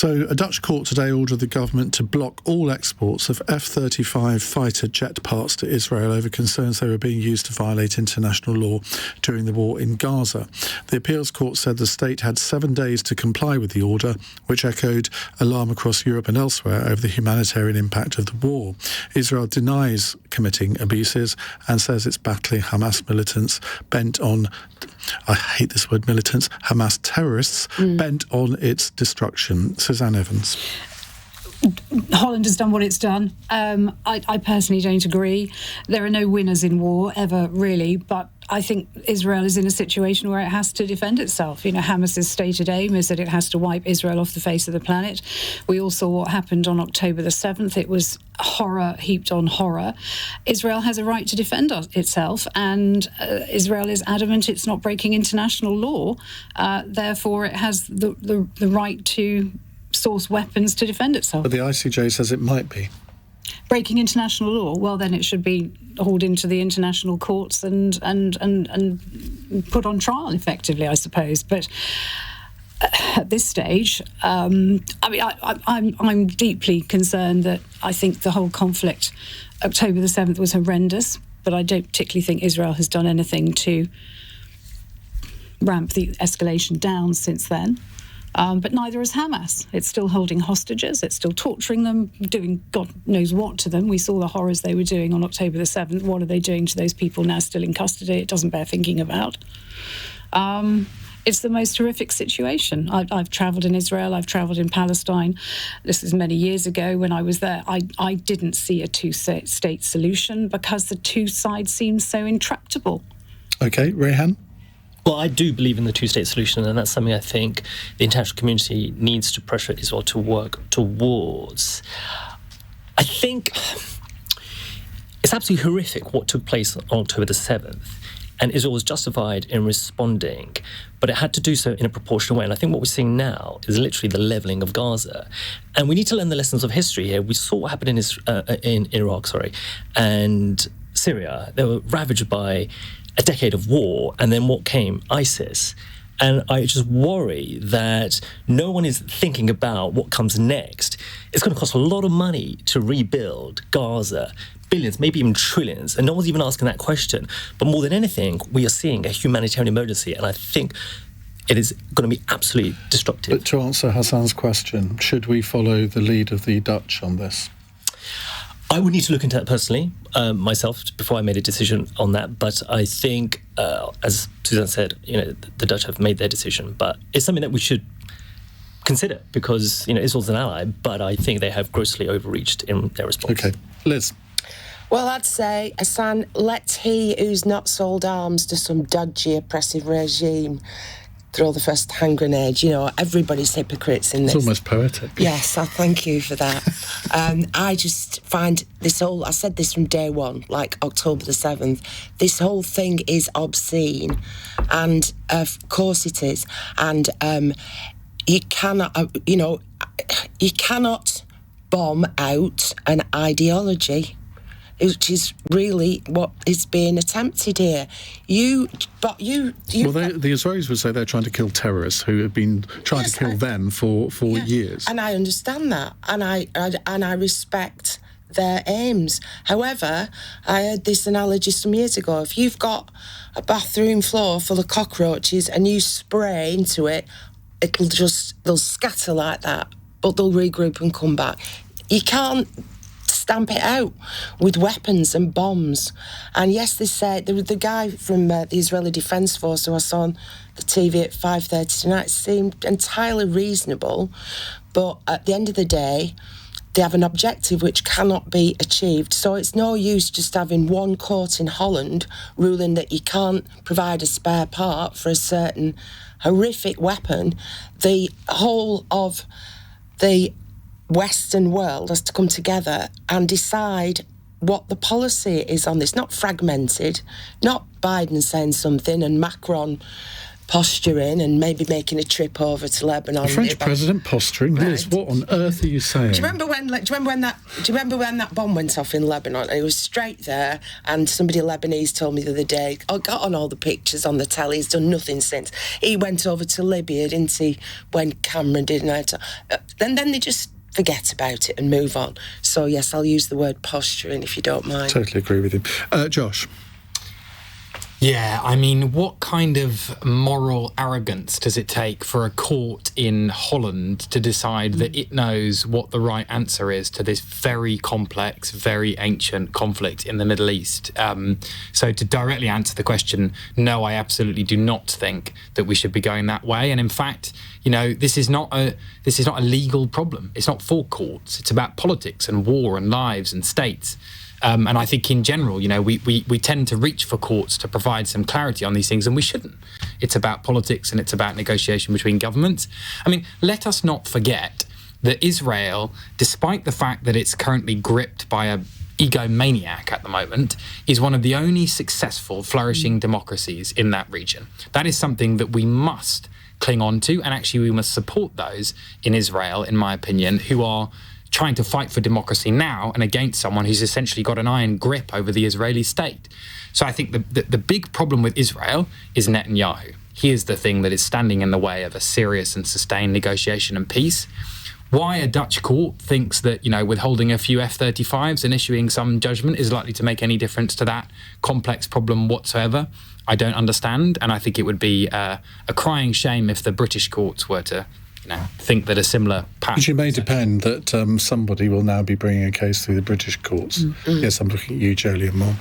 So a Dutch court today ordered the government to block all exports of F-35 fighter jet parts to Israel over concerns they were being used to violate international law during the war in Gaza. The appeals court said the state had 7 days to comply with the order, which echoed alarm across Europe and elsewhere over the humanitarian impact of the war. Israel denies committing abuses and says it's battling Hamas militants bent on, I hate this word militants, Hamas terrorists bent on its destruction. Suzanne Evans. Holland has done what it's done. I personally don't agree. There are no winners in war, ever, really, but I think Israel is in a situation where it has to defend itself. You know, Hamas's stated aim is that it has to wipe Israel off the face of the planet. We all saw what happened on October the 7th. It was horror heaped on horror. Israel has a right to defend itself, and Israel is adamant it's not breaking international law. Therefore, it has the right to source weapons to defend itself. But the ICJ says it might be. Breaking international law? Well, then it should be hauled into the international courts and put on trial, effectively, I suppose. But at this stage, I'm deeply concerned that I think the whole conflict, October the 7th, was horrendous, but I don't particularly think Israel has done anything to ramp the escalation down since then. But neither is Hamas. It's still holding hostages. It's still torturing them, doing God knows what to them. We saw the horrors they were doing on October the 7th. What are they doing to those people now still in custody? It doesn't bear thinking about. It's the most horrific situation. I've travelled in Israel. I've travelled in Palestine. This is many years ago when I was there. I didn't see a two-state solution because the two sides seemed so intractable. OK, Rayhan? Well, I do believe in the two-state solution, and that's something I think the international community needs to pressure Israel to work towards. I think it's absolutely horrific what took place on October the 7th, and Israel was justified in responding, but it had to do so in a proportional way. And I think what we're seeing now is literally the levelling of Gaza. And we need to learn the lessons of history here. We saw what happened in Iraq, and Syria. They were ravaged by a decade of war, and then what came? ISIS. And I just worry that no one is thinking about what comes next. It's going to cost a lot of money to rebuild Gaza, billions, maybe even trillions, and no one's even asking that question. But more than anything, we are seeing a humanitarian emergency, and I think it is going to be absolutely destructive. But to answer Hassan's question, should we follow the lead of the Dutch on this? I would need to look into that personally, myself, before I made a decision on that. But I think, as Suzanne said, the Dutch have made their decision. But it's something that we should consider because, Israel's an ally, but I think they have grossly overreached in their response. OK. Liz? Well, I'd say, Hassan, let he who's not sold arms to some dodgy, oppressive regime throw the first hand grenade. Everybody's hypocrites in this. It's almost poetic. Yes, I thank you for that. I just find this whole, I said this from day one, like October the 7th, this whole thing is obscene. And of course it is. And you cannot bomb out an ideology, which is really what is being attempted here. The Israelis would say they're trying to kill terrorists who have been trying to kill them for years. And I understand that, and I respect their aims. However, I heard this analogy some years ago. If you've got a bathroom floor full of cockroaches and you spray into it, they'll scatter like that, but they'll regroup and come back. You can't stamp it out with weapons and bombs. And yes, they said the guy from the Israeli Defence Force who I saw on the TV at 5:30 tonight seemed entirely reasonable, but at the end of the day, they have an objective which cannot be achieved. So it's no use just having one court in Holland ruling that you can't provide a spare part for a certain horrific weapon. The whole of the Western world has to come together and decide what the policy is on this, not fragmented, not Biden saying something and Macron posturing and maybe making a trip over to Lebanon. The French president posturing? Right. Liz, what on earth are you saying? Do you remember when that bomb went off in Lebanon? And it was straight there, and somebody Lebanese told me the other day, I got on all the pictures on the telly, he's done nothing since. He went over to Libya, didn't he, when Cameron did, and then they just forget about it and move on. So yes, I'll use the word posturing if you don't mind. Totally agree with you. Josh? Yeah, I mean, what kind of moral arrogance does it take for a court in Holland to decide that it knows what the right answer is to this very complex, very ancient conflict in the Middle East? So to directly answer the question, no, I absolutely do not think that we should be going that way. And in fact, you know, this is not a legal problem. It's not for courts. It's about politics and war and lives and states. And I think in general, you know, we tend to reach for courts to provide some clarity on these things, and we shouldn't. It's about politics and it's about negotiation between governments. I mean, let us not forget that Israel, despite the fact that it's currently gripped by a egomaniac at the moment, is one of the only successful, flourishing democracies in that region. That is something that we must cling on to, and actually we must support those in Israel, in my opinion, who are trying to fight for democracy now and against someone who's essentially got an iron grip over the Israeli state. So I think the big problem with Israel is Netanyahu. He is the thing that is standing in the way of a serious and sustained negotiation and peace. Why a Dutch court thinks that, you know, withholding a few F-35s and issuing some judgment is likely to make any difference to that complex problem whatsoever, I don't understand. And I think it would be a crying shame if the British courts were to, you know, think that a similar path. Which it may depend that somebody will now be bringing a case through the British courts. Yes, I'm looking at you, Jolie, and more.